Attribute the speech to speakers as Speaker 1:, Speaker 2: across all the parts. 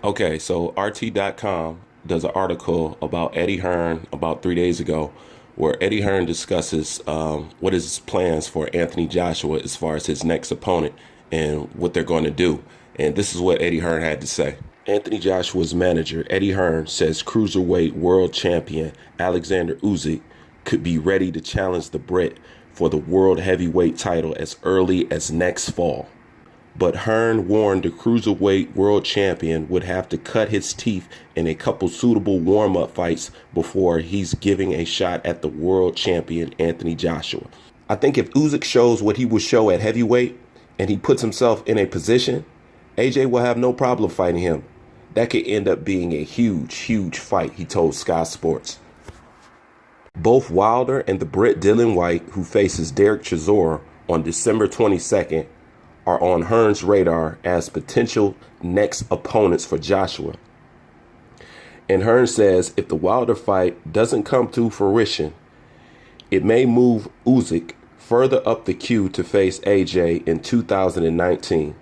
Speaker 1: Okay, so RT.com does an article about Eddie Hearn about 3 days ago, where Eddie Hearn discusses what is his plans for Anthony Joshua as far as his next opponent and what they're going to do. And this is what Eddie Hearn had to say. Anthony Joshua's manager, Eddie Hearn, says cruiserweight world champion Alexander Usyk could be ready to challenge the Brit for the world heavyweight title as early as next fall. But Hearn warned the cruiserweight world champion would have to cut his teeth in a couple suitable warm-up fights before he's giving a shot at the world champion Anthony Joshua. I think if Usyk shows what he would show at heavyweight and he puts himself in a position, AJ will have no problem fighting him. That could end up being a huge, huge fight, he told Sky Sports. Both Wilder and the Brit Dillian Whyte, who faces Derek Chisora on December 22nd, are on Hearn's radar as potential next opponents for Joshua. And Hearn says if the Wilder fight doesn't come to fruition, it may move Usyk further up the queue to face AJ in 2019.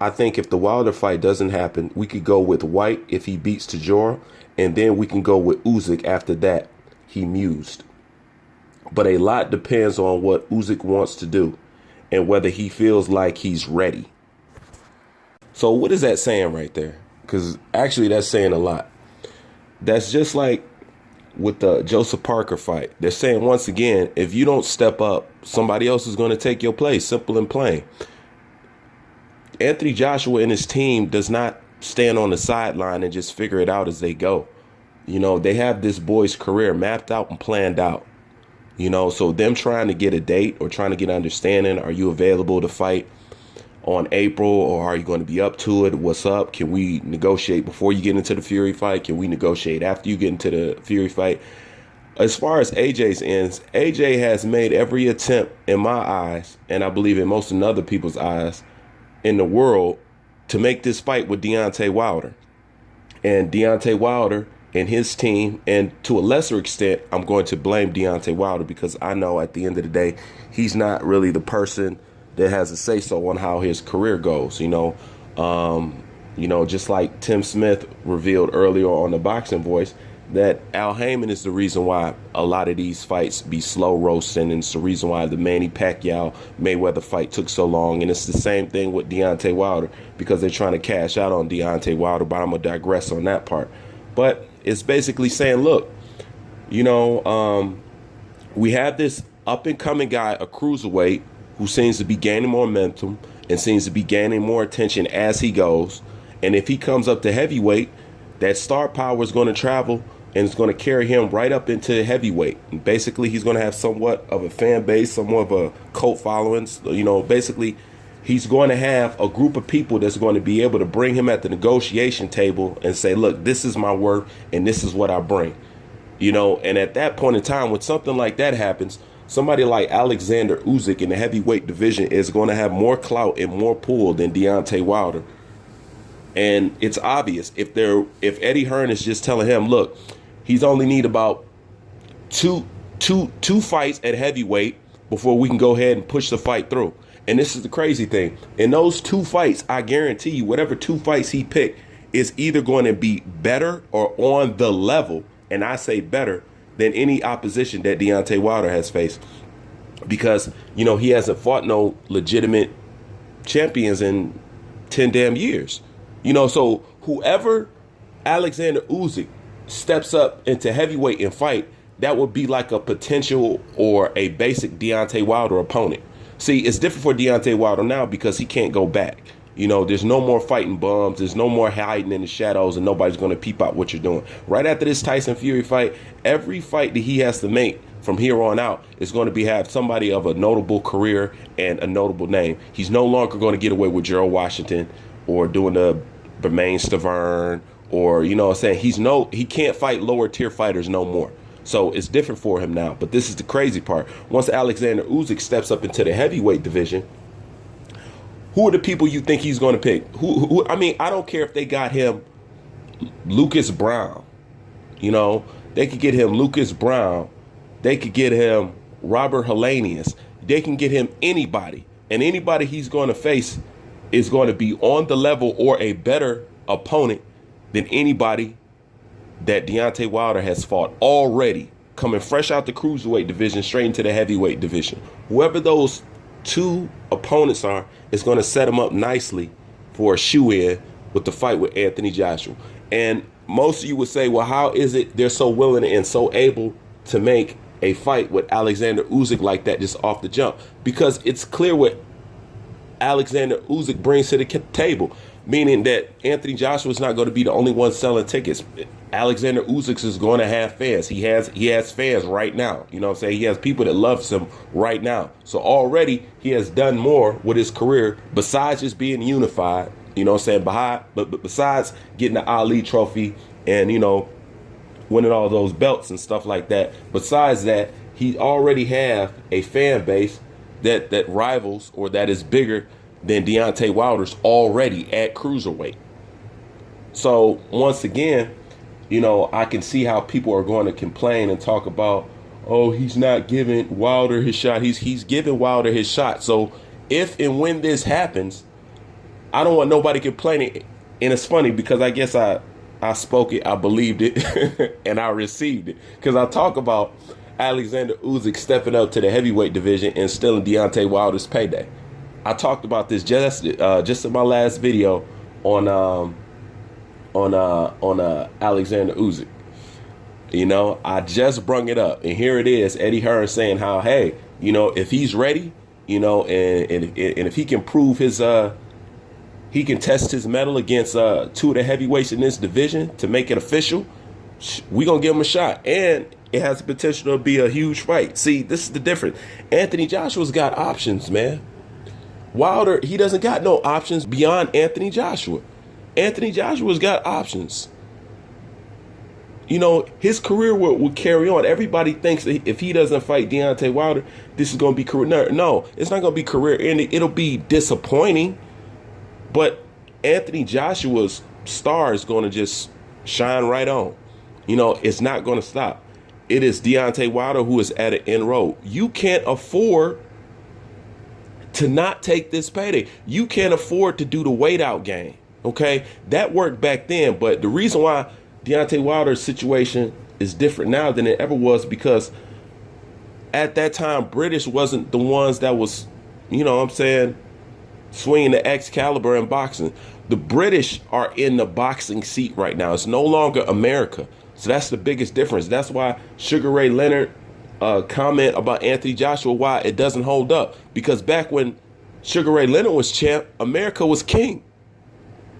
Speaker 1: I think if the Wilder fight doesn't happen, we could go with Whyte if he beats Chisora, and then we can go with Usyk after that, he mused. But a lot depends on what Usyk wants to do and whether he feels like he's ready. So what is that saying right there? Because actually that's saying a lot. That's just like with the Joseph Parker fight. They're saying once again, if you don't step up, somebody else is going to take your place, simple and plain. Anthony Joshua and his team does not stand on the sideline and just figure it out as they go. You know, they have this boy's career mapped out and planned out. You know, so them trying to get a date or trying to get understanding, are you available to fight on April or are you going to be up to it? What's up? Can we negotiate before you get into the Fury fight? Can we negotiate after you get into the Fury fight? As far as AJ's ends, AJ has made every attempt in my eyes, and I believe in most of other people's eyes in the world, to make this fight with Deontay Wilder. And Deontay Wilder and his team, and to a lesser extent, I'm going to blame Deontay Wilder because I know at the end of the day, he's not really the person that has a say-so on how his career goes. Just like Tim Smith revealed earlier on the Boxing Voice, that Al Heyman is the reason why a lot of these fights be slow roasting, and it's the reason why the Manny Pacquiao Mayweather fight took so long. And it's the same thing with Deontay Wilder because they're trying to cash out on Deontay Wilder, but I'm going to digress on that part. But it's basically saying, look, we have this up-and-coming guy, a cruiserweight, who seems to be gaining momentum and seems to be gaining more attention as he goes. And if he comes up to heavyweight, that star power is going to travel and it's going to carry him right up into heavyweight. And basically, he's going to have somewhat of a fan base, somewhat of a cult following. Basically, he's going to have a group of people that's going to be able to bring him at the negotiation table and say, look, this is my worth and this is what I bring. And at that point in time, when something like that happens, somebody like Alexander Usyk in the heavyweight division is going to have more clout and more pull than Deontay Wilder. And it's obvious if Eddie Hearn is just telling him, look, he's only need about two fights at heavyweight before we can go ahead and push the fight through. And this is the crazy thing. In those two fights, I guarantee you, whatever two fights he picked is either going to be better or on the level, and I say better, than any opposition that Deontay Wilder has faced. Because, he hasn't fought no legitimate champions in 10 damn years. So whoever Alexander Usyk steps up into heavyweight and fight, that would be like a potential or a basic Deontay Wilder opponent. See, it's different for Deontay Wilder now because he can't go back. There's no more fighting bums. There's no more hiding in the shadows and nobody's going to peep out what you're doing. Right after this Tyson Fury fight, every fight that he has to make from here on out is going to have somebody of a notable career and a notable name. He's no longer going to get away with Gerald Washington or doing the Bermain Stavern or, he can't fight lower tier fighters no more. So it's different for him now. But this is the crazy part. Once Alexander Usyk steps up into the heavyweight division, who are the people you think he's going to pick? I don't care if they got him Lucas Brown. They could get him Lucas Brown. They could get him Robert Helenius. They can get him anybody. And anybody he's going to face is going to be on the level or a better opponent than anybody that Deontay Wilder has fought already, coming fresh out the cruiserweight division straight into the heavyweight division. Whoever those two opponents are is going to set him up nicely for a shoe-in with the fight with Anthony Joshua. And most of you would say, well, how is it they're so willing and so able to make a fight with Alexander Usyk like that just off the jump? Because it's clear what Alexander Usyk brings to the table, meaning that Anthony Joshua is not going to be the only one selling tickets. Alexander Usyk is going to have fans. He has fans right now. You know what I'm saying? He has people that loves him right now. So already he has done more with his career besides just being unified. You know what I'm saying? But besides getting the Ali trophy and, you know, winning all those belts and stuff like that. Besides that, he already have a fan base that rivals or that is bigger than Deontay Wilder's already at cruiserweight. So once again, you know, I can see how people are going to complain and talk about, oh, he's not giving Wilder his shot. He's giving Wilder his shot. So if and when this happens, I don't want nobody complaining. And it's funny because I guess I spoke it, I believed it, and I received it. Because I talk about Alexander Usyk stepping up to the heavyweight division and stealing Deontay Wilder's payday. I talked about this just in my last video on Alexander Usyk. You know, I just brung it up, and here it is. Eddie Hearn saying how, hey, you know, if he's ready, you know, and if he can prove his he can test his mettle against two of the heavyweights in this division to make it official, we gonna give him a shot, and it has the potential to be a huge fight. See, this is the difference. Anthony Joshua's got options, man. Wilder, he doesn't got no options beyond Anthony Joshua. Anthony Joshua's got options. You know, his career will carry on. Everybody thinks that if he doesn't fight Deontay Wilder, this is going to be career. No, it's not going to be career ending. It'll be disappointing. But Anthony Joshua's star is going to just shine right on. You know, it's not going to stop. It is Deontay Wilder who is at an end road. You can't afford to not take this payday. You can't afford to do the wait out game. Okay, that worked back then, but the reason why Deontay Wilder's situation is different now than it ever was because at that time British wasn't the ones that was, you know what I'm saying, swinging the Excalibur in boxing. The British are in the boxing seat right now. It's no longer America. So that's the biggest difference. That's why Sugar Ray Leonard comment about Anthony Joshua, why it doesn't hold up. Because back when Sugar Ray Leonard was champ, America was king.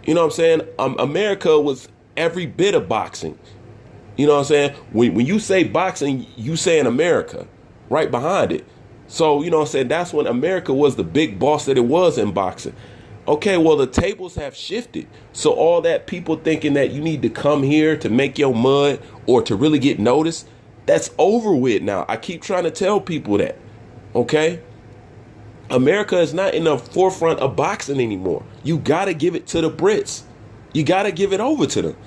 Speaker 1: You know what I'm saying? America was every bit of boxing. You know what I'm saying? When you say boxing, you saying America right behind it. So, you know what I'm saying? That's when America was the big boss that it was in boxing. Okay, well, the tables have shifted. So all that people thinking that you need to come here to make your mud or to really get noticed, that's over with now. I keep trying to tell people that. Okay? America is not in the forefront of boxing anymore. You got to give it to the Brits. You got to give it over to them.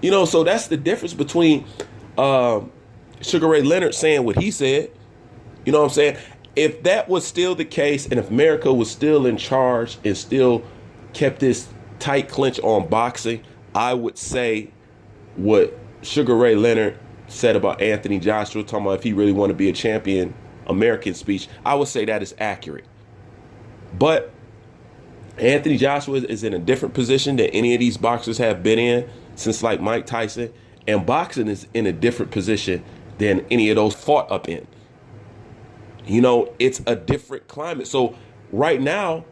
Speaker 1: You know, so that's the difference between Sugar Ray Leonard saying what he said. You know what I'm saying? If that was still the case and if America was still in charge and still kept this tight clinch on boxing, I would say what Sugar Ray Leonard said about Anthony Joshua, talking about if he really want to be a champion, American speech, I would say that is accurate. But Anthony Joshua is in a different position than any of these boxers have been in since like Mike Tyson. And boxing is in a different position than any of those fought up in. You know, it's a different climate. So right now,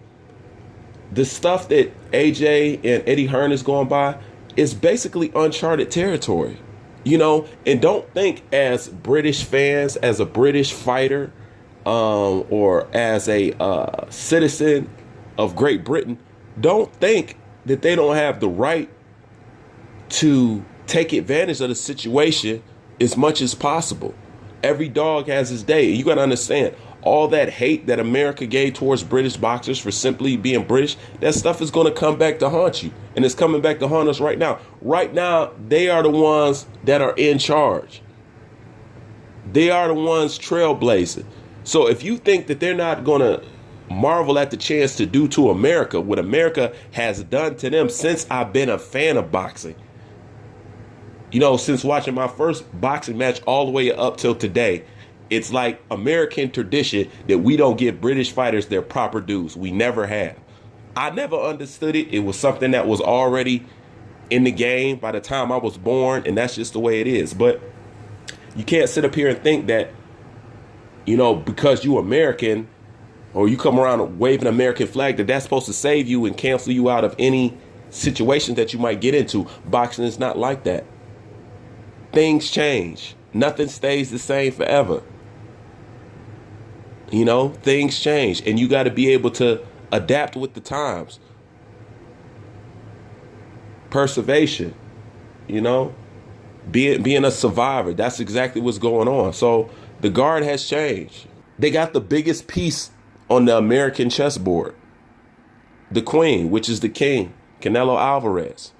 Speaker 1: the stuff that AJ and Eddie Hearn is going by is basically uncharted territory. You know, and don't think as British fans, as a British fighter, or as a citizen of Great Britain, don't think that they don't have the right to take advantage of the situation as much as possible. Every dog has his day. You got to understand, all that hate that America gave towards British boxers for simply being British, that stuff is going to come back to haunt you. And it's coming back to haunt us right now. Right now, they are the ones that are in charge. They are the ones trailblazing. So if you think that they're not going to marvel at the chance to do to America what America has done to them since I've been a fan of boxing. You know, since watching my first boxing match all the way up till today, it's like American tradition that we don't give British fighters their proper dues. We never have. I never understood it. It was something that was already in the game by the time I was born, and that's just the way it is. But you can't sit up here and think that, you know, because you American or you come around waving an American flag, that that's supposed to save you and cancel you out of any situation that you might get into. Boxing is not like that. Things change. Nothing stays the same forever. You know, things change, and you got to be able to adapt with the times. Perseveration, you know, being a survivor. That's exactly what's going on. So the guard has changed. They got the biggest piece on the American chessboard. The queen, which is the king, Canelo Alvarez.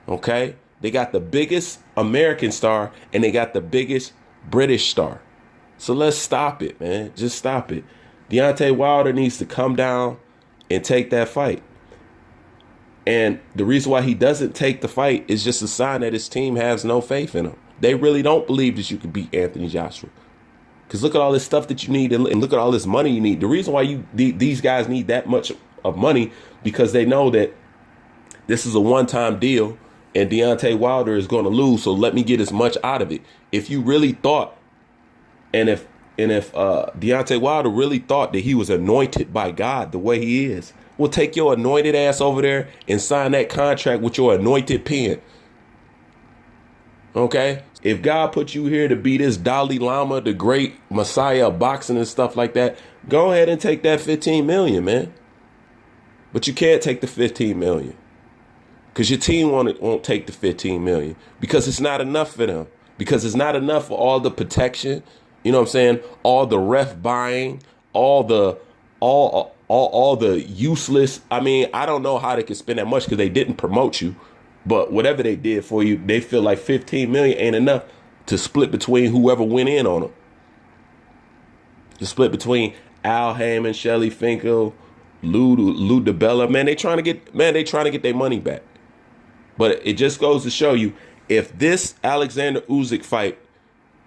Speaker 1: Okay? They got the biggest American star and they got the biggest British star. So let's stop it, man. Just stop it. Deontay Wilder needs to come down and take that fight. And the reason why he doesn't take the fight is just a sign that his team has no faith in him. They really don't believe that you can beat Anthony Joshua. Because look at all this stuff that you need and look at all this money you need. The reason why these guys need that much of money, because they know that this is a one-time deal and Deontay Wilder is going to lose. So let me get as much out of it. If you really thought, and if Deontay Wilder really thought that he was anointed by God the way he is, well, take your anointed ass over there and sign that contract with your anointed pen. Okay? If God put you here to be this Dalai Lama, the great messiah of boxing and stuff like that, go ahead and take that 15 million, man. But you can't take the 15 million because your team won't take the 15 million because it's not enough for them, because it's not enough for all the protection. You know what I'm saying? All the ref buying, all the useless. I mean, I don't know how they could spend that much because they didn't promote you. But whatever they did for you, they feel like 15 million ain't enough to split between whoever went in on them. To split between Al Heyman, Shelly Finkel, Lou DiBella. Man, they trying to get their money back. But it just goes to show you, if this Alexander Usyk fight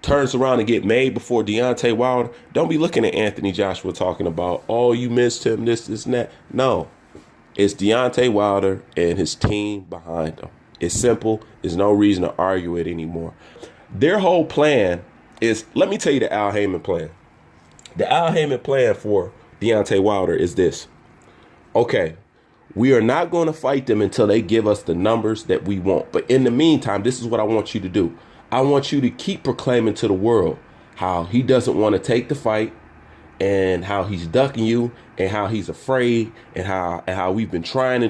Speaker 1: turns around and get made before Deontay Wilder, don't be looking at Anthony Joshua talking about, oh, you missed him, this and that. No. It's Deontay Wilder and his team behind him. It's simple. There's no reason to argue it anymore. Their whole plan is, let me tell you the Al Heyman plan. The Al Heyman plan for Deontay Wilder is this. Okay, we are not going to fight them until they give us the numbers that we want. But in the meantime, this is what I want you to do. I want you to keep proclaiming to the world how he doesn't want to take the fight, and how he's ducking you, and how he's afraid, and how we've been trying,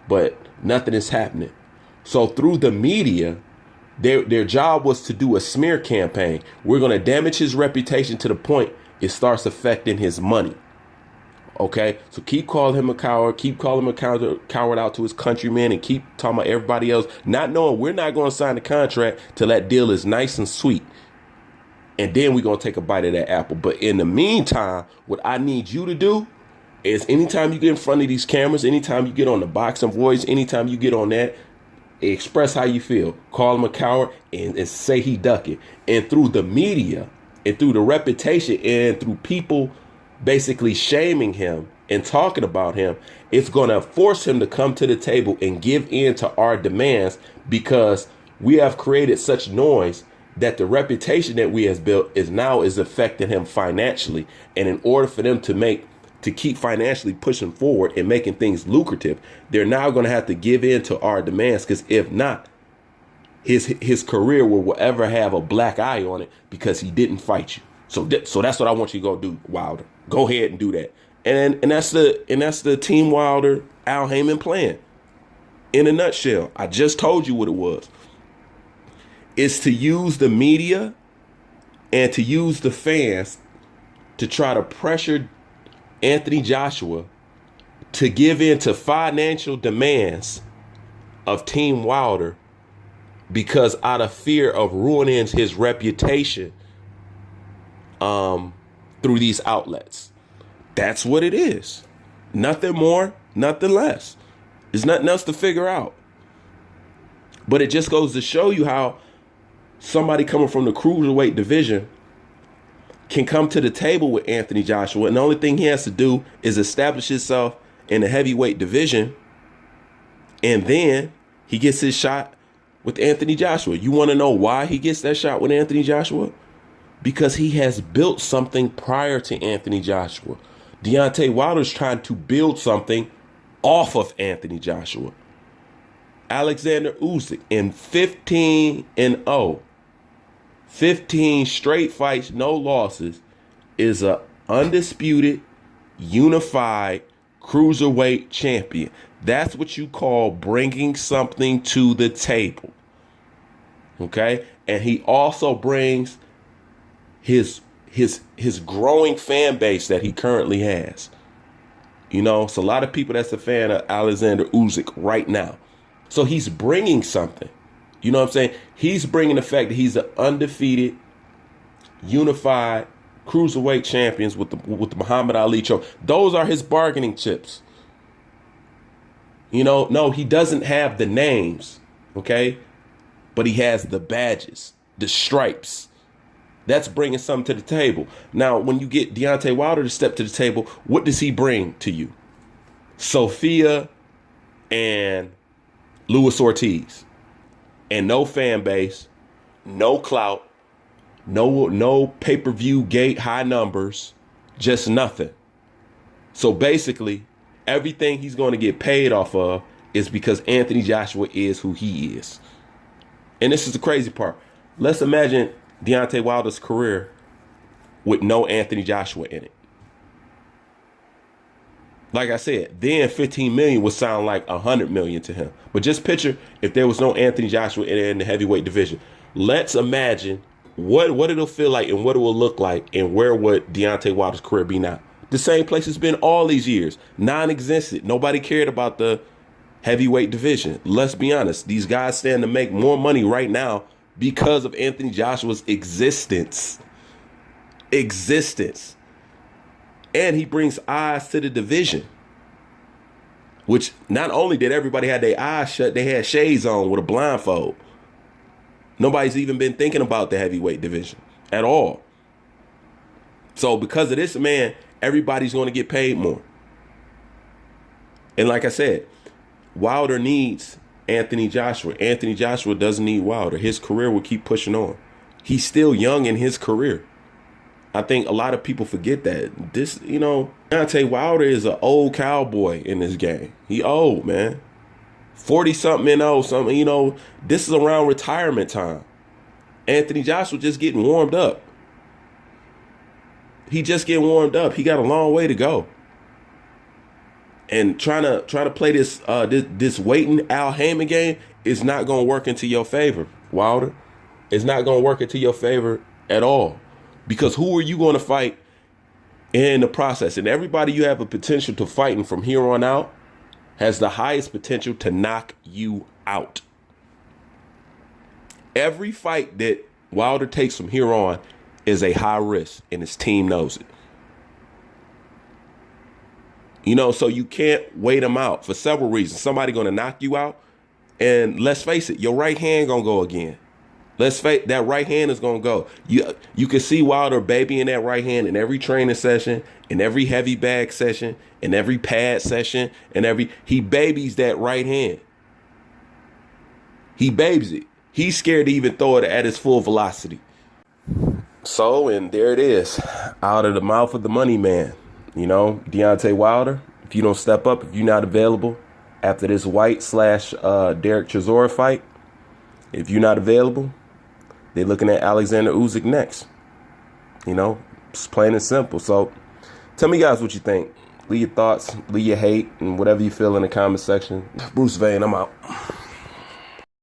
Speaker 1: but nothing is happening. So through the media, their job was to do a smear campaign. We're going to damage his reputation to the point it starts affecting his money. Okay, so keep calling him a coward, keep calling him a coward out to his countrymen, and keep talking about everybody else, not knowing we're not going to sign the contract till that deal is nice and sweet. And then we're going to take a bite of that apple. But in the meantime, what I need you to do is, anytime you get in front of these cameras, anytime you get on the Boxing Voice, anytime you get on that, express how you feel. Call him a coward and say he ducking. And through the media and through the reputation and through people basically shaming him and talking about him, it's going to force him to come to the table and give in to our demands, because we have created such noise that the reputation that we has built is affecting him financially. And in order for them to keep financially pushing forward and making things lucrative, they're now going to have to give in to our demands, because if not, his career will ever have a black eye on it because he didn't fight you. So that's what I want you to go do, Wilder. Go ahead and do that. And that's the Team Wilder Al Heyman plan. In a nutshell, I just told you what it was. Is to use the media and to use the fans to try to pressure Anthony Joshua to give in to financial demands of Team Wilder, because out of fear of ruining his reputation through these outlets. That's what it is. Nothing more, nothing less. There's nothing else to figure out. But it just goes to show you how somebody coming from the cruiserweight division can come to the table with Anthony Joshua, and the only thing he has to do is establish himself in the heavyweight division, and then he gets his shot with Anthony Joshua. You want to know why he gets that shot with Anthony Joshua? Because he has built something prior to Anthony Joshua. Deontay Wilder's trying to build something off of Anthony Joshua. Alexander Usyk in 15-0. 15 straight fights, no losses, is a undisputed, unified cruiserweight champion. That's what you call bringing something to the table. Okay? And he also brings his growing fan base that he currently has. You know, it's a lot of people that's a fan of Alexander Usyk right now. So he's bringing something. You know what I'm saying? He's bringing the fact that he's an undefeated, unified cruiserweight champions with the Muhammad Ali trophy. Those are his bargaining chips. You know, no, he doesn't have the names, okay? But he has the badges, the stripes. That's bringing something to the table. Now, when you get Deontay Wilder to step to the table, what does he bring to you? Sophia and Luis Ortiz. And no fan base, no clout, no pay-per-view gate high numbers, just nothing. So basically, everything he's going to get paid off of is because Anthony Joshua is who he is. And this is the crazy part. Let's imagine Deontay Wilder's career with no Anthony Joshua in it. Like I said, then 15 million would sound like 100 million to him. But just picture if there was no Anthony Joshua in the heavyweight division. Let's imagine what it'll feel like and what it will look like, and where would Deontay Wilder's career be now? The same place it's been all these years, non-existent. Nobody cared about the heavyweight division. Let's be honest. These guys stand to make more money right now because of Anthony Joshua's existence. And he brings eyes to the division, which not only did everybody have their eyes shut, they had shades on with a blindfold. Nobody's even been thinking about the heavyweight division at all. So because of this man, everybody's going to get paid more. And like I said, Wilder needs Anthony Joshua. Anthony Joshua doesn't need Wilder. His career will keep pushing on. He's still young in his career. I think a lot of people forget that. This, you know, Deontay Wilder is an old cowboy in this game. He old, man. 40-something and old something. You know, this is around retirement time. Anthony Joshua just getting warmed up. He just getting warmed up. He got a long way to go. And trying to play this this waiting Al Heyman game is not going to work into your favor, Wilder. It's not going to work into your favor at all. Because who are you going to fight in the process? And everybody you have a potential to fighting from here on out has the highest potential to knock you out. Every fight that Wilder takes from here on is a high risk, and his team knows it. You know, so you can't wait him out for several reasons. Somebody going to knock you out, and let's face it, your right hand going to go again. Let's face that right hand is going to go. You can see Wilder babying that right hand in every training session, in every heavy bag session, in every pad session, he babies that right hand. He babies it. He's scared to even throw it at its full velocity. So, and there it is, out of the mouth of the money man. You know, Deontay Wilder, if you don't step up, if you're not available after this White / Derek Chisora fight, if you're not available, they're looking at Alexander Usyk next. You know, it's plain and simple. So tell me, guys, what you think. Leave your thoughts, leave your hate, and whatever you feel in the comment section. Bruce Vane, I'm out.